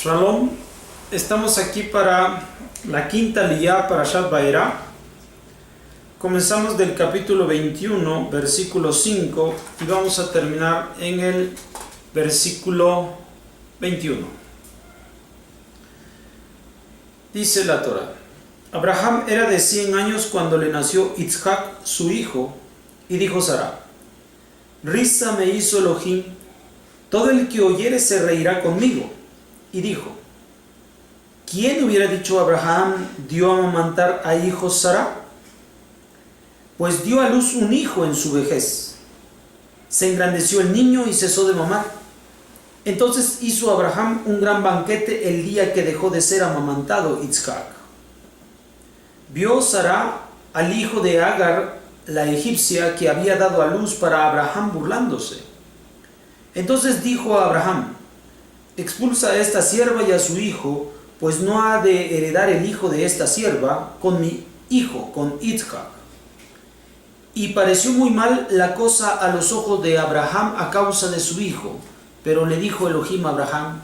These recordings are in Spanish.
Shalom, estamos aquí para la quinta liyá para Shat Vaera. Comenzamos del capítulo 21, versículo 5 y vamos a terminar en el versículo 21. Dice la Torah: Abraham era de 100 años cuando le nació Yitzhak, su hijo, y dijo Sara: Risa me hizo Elohim, todo el que oyere se reirá conmigo. Y dijo: ¿Quién hubiera dicho a Abraham dio a amamantar a hijos Sara? Pues dio a luz un hijo en su vejez. Se engrandeció el niño y cesó de mamar. Entonces hizo Abraham un gran banquete el día que dejó de ser amamantado Yitzhak. Vio Sara al hijo de Agar, la egipcia, que había dado a luz para Abraham burlándose. Entonces dijo a Abraham: expulsa a esta sierva y a su hijo, pues no ha de heredar el hijo de esta sierva con mi hijo, con Yitzhak. Y pareció muy mal la cosa a los ojos de Abraham a causa de su hijo, pero le dijo Elohim a Abraham: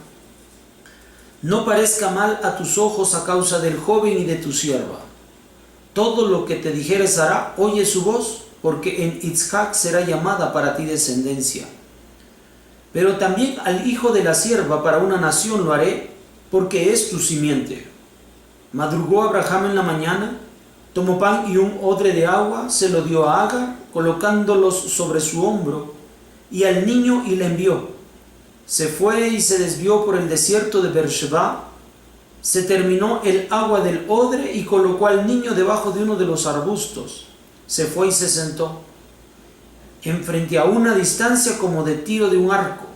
no parezca mal a tus ojos a causa del joven y de tu sierva. Todo lo que te dijere Sara, oye su voz, porque en Yitzhak será llamada para ti descendencia. Pero también al hijo de la sierva para una nación lo haré, porque es tu simiente. Madrugó Abraham en la mañana, tomó pan y un odre de agua, se lo dio a Agar, colocándolos sobre su hombro, y al niño y le envió. Se fue y se desvió por el desierto de Beersheba. Se terminó el agua del odre y colocó al niño debajo de uno de los arbustos. Se fue y se sentó enfrente a una distancia como de tiro de un arco,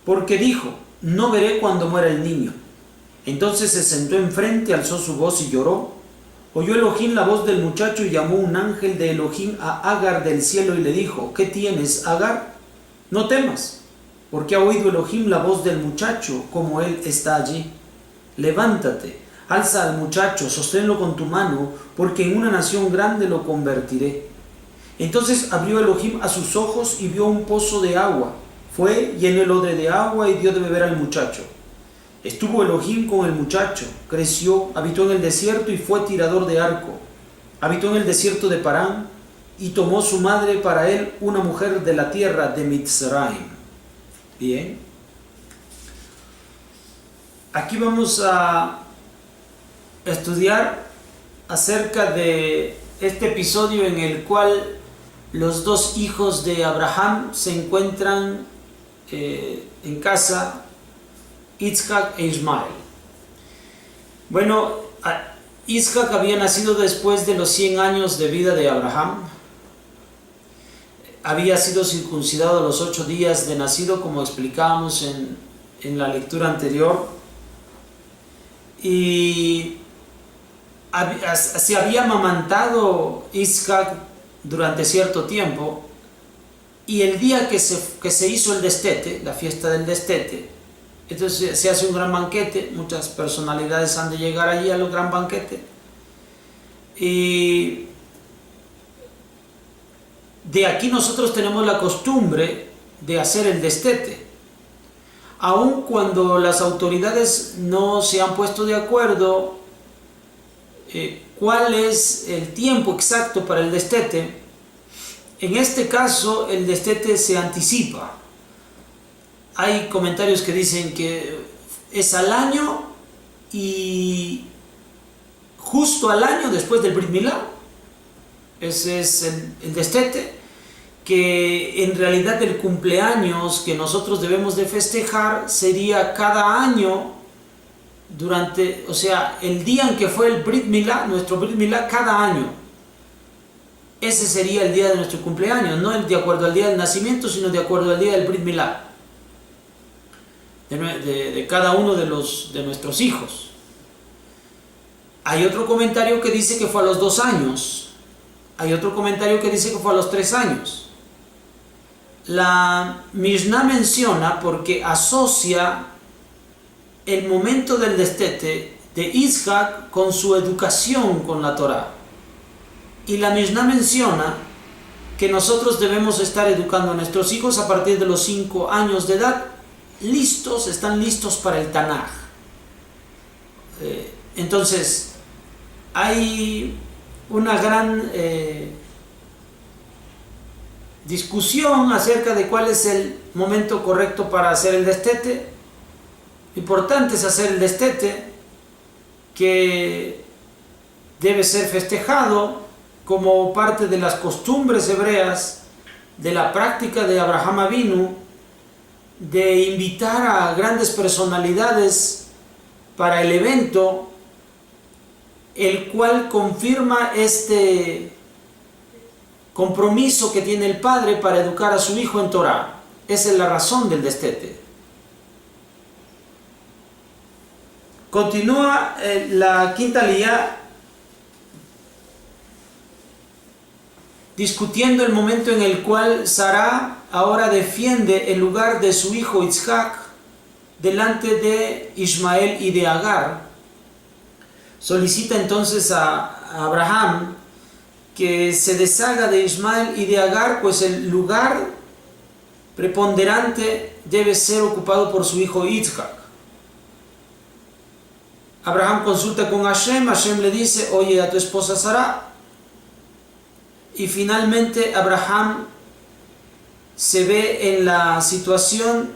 porque dijo: no veré cuando muera el niño. Entonces se sentó enfrente, alzó su voz y lloró. Oyó Elohim la voz del muchacho y llamó un ángel de Elohim a Agar del cielo y le dijo: ¿qué tienes, Agar? No temas, porque ha oído Elohim la voz del muchacho, como él está allí. Levántate, alza al muchacho, sosténlo con tu mano, porque en una nación grande lo convertiré. Entonces abrió Elohim a sus ojos y vio un pozo de agua. Fue, llenó el odre de agua y dio de beber al muchacho. Estuvo Elohim con el muchacho, creció, habitó en el desierto y fue tirador de arco. Habitó en el desierto de Parán y tomó su madre para él una mujer de la tierra de Mitzrayim. Bien. Aquí vamos a estudiar acerca de este episodio en el cual los dos hijos de Abraham se encuentran en casa, Yitzhak e Ismael. Bueno, Yitzhak había nacido después de los 100 años de vida de Abraham. Había sido circuncidado a los 8 días de nacido, como explicábamos en la lectura anterior. Y se había amamantado Yitzhak durante cierto tiempo, y el día que se hizo el destete, la fiesta del destete, entonces se hace un gran banquete. Muchas personalidades han de llegar allí a los gran banquete, y de aquí nosotros tenemos la costumbre de hacer el destete, aun cuando las autoridades no se han puesto de acuerdo cuál es el tiempo exacto para el destete. En este caso el destete se anticipa. Hay comentarios que dicen que es al año y justo al año después del Brit Milá. Ese es el destete, que en realidad el cumpleaños que nosotros debemos de festejar sería cada año durante, o sea, el día en que fue el Brit Milá, nuestro Brit Milá, cada año. Ese sería el día de nuestro cumpleaños, no de acuerdo al día del nacimiento, sino de acuerdo al día del Brit Milá de cada uno de nuestros hijos. Hay otro comentario que dice que fue a los 2 años. Hay otro comentario que dice que fue a los 3 años. La Mishnah menciona, porque asocia el momento del destete de Yitzhak con su educación con la Torah. Y la Mishnah menciona que nosotros debemos estar educando a nuestros hijos a partir de los 5 años de edad, listos, están listos para el Tanaj. Entonces, hay una gran discusión acerca de cuál es el momento correcto para hacer el destete. Lo importante es hacer el destete, que debe ser festejado como parte de las costumbres hebreas, de la práctica de Abraham Avinu, de invitar a grandes personalidades para el evento, el cual confirma este compromiso que tiene el padre para educar a su hijo en Torah. Esa es la razón del destete. Continúa la quinta aliyá discutiendo el momento en el cual Sará ahora defiende el lugar de su hijo Yitzhak delante de Ismael y de Agar. Solicita entonces a Abraham que se deshaga de Ismael y de Agar, pues el lugar preponderante debe ser ocupado por su hijo Yitzhak. Abraham consulta con Hashem, Hashem le dice: oye a tu esposa Sará. Y finalmente Abraham se ve en la situación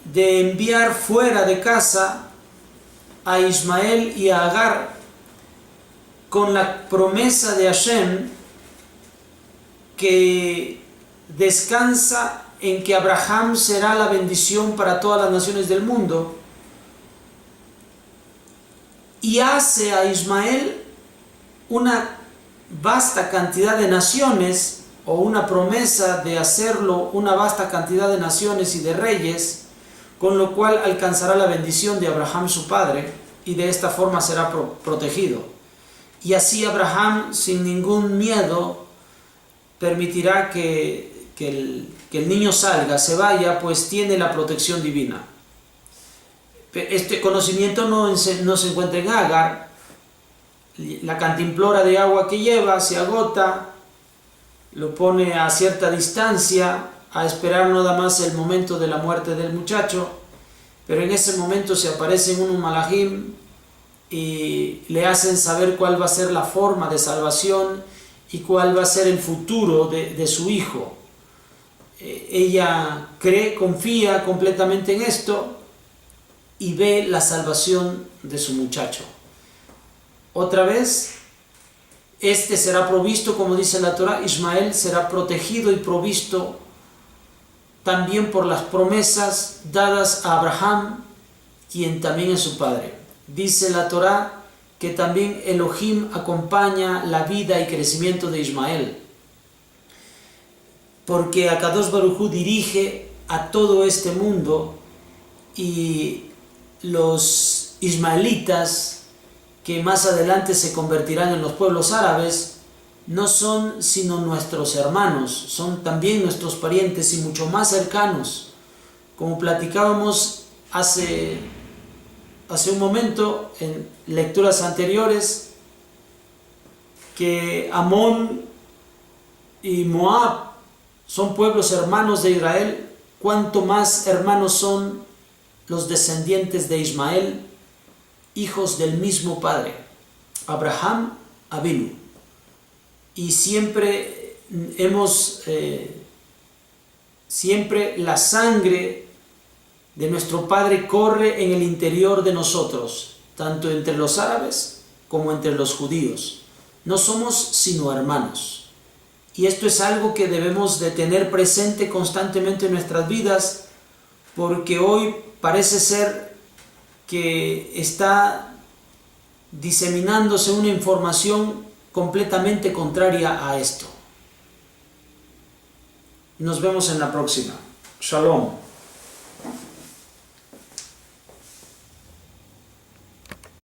de enviar fuera de casa a Ismael y a Agar, con la promesa de Hashem que descansa en que Abraham será la bendición para todas las naciones del mundo, y hace a Ismael una vasta cantidad de naciones, o una promesa de hacerlo una vasta cantidad de naciones y de reyes, con lo cual alcanzará la bendición de Abraham su padre, y de esta forma será protegido. Y así Abraham, sin ningún miedo, permitirá que el niño salga, se vaya, pues tiene la protección divina. Este conocimiento no se encuentra en Agar. La cantimplora de agua que lleva se agota, lo pone a cierta distancia a esperar nada más el momento de la muerte del muchacho, pero en ese momento se aparecen unos malajim y le hacen saber cuál va a ser la forma de salvación y cuál va a ser el futuro de su hijo. Ella cree, confía completamente en esto y ve la salvación de su muchacho. Otra vez, este será provisto, como dice la Torah, Ismael será protegido y provisto también por las promesas dadas a Abraham, quien también es su padre. Dice la Torah que también Elohim acompaña la vida y crecimiento de Ismael, porque Akadosh Baruj Hu dirige a todo este mundo, y los ismaelitas, que más adelante se convertirán en los pueblos árabes, no son sino nuestros hermanos, son también nuestros parientes y mucho más cercanos. Como platicábamos hace un momento en lecturas anteriores, que Amón y Moab son pueblos hermanos de Israel, cuanto más hermanos son los descendientes de Ismael, hijos del mismo padre, Abraham Avinu. Y siempre siempre la sangre de nuestro padre corre en el interior de nosotros, tanto entre los árabes como entre los judíos. No somos sino hermanos. Y esto es algo que debemos de tener presente constantemente en nuestras vidas, porque hoy parece ser que está diseminándose una información completamente contraria a esto. Nos vemos en la próxima. Shalom.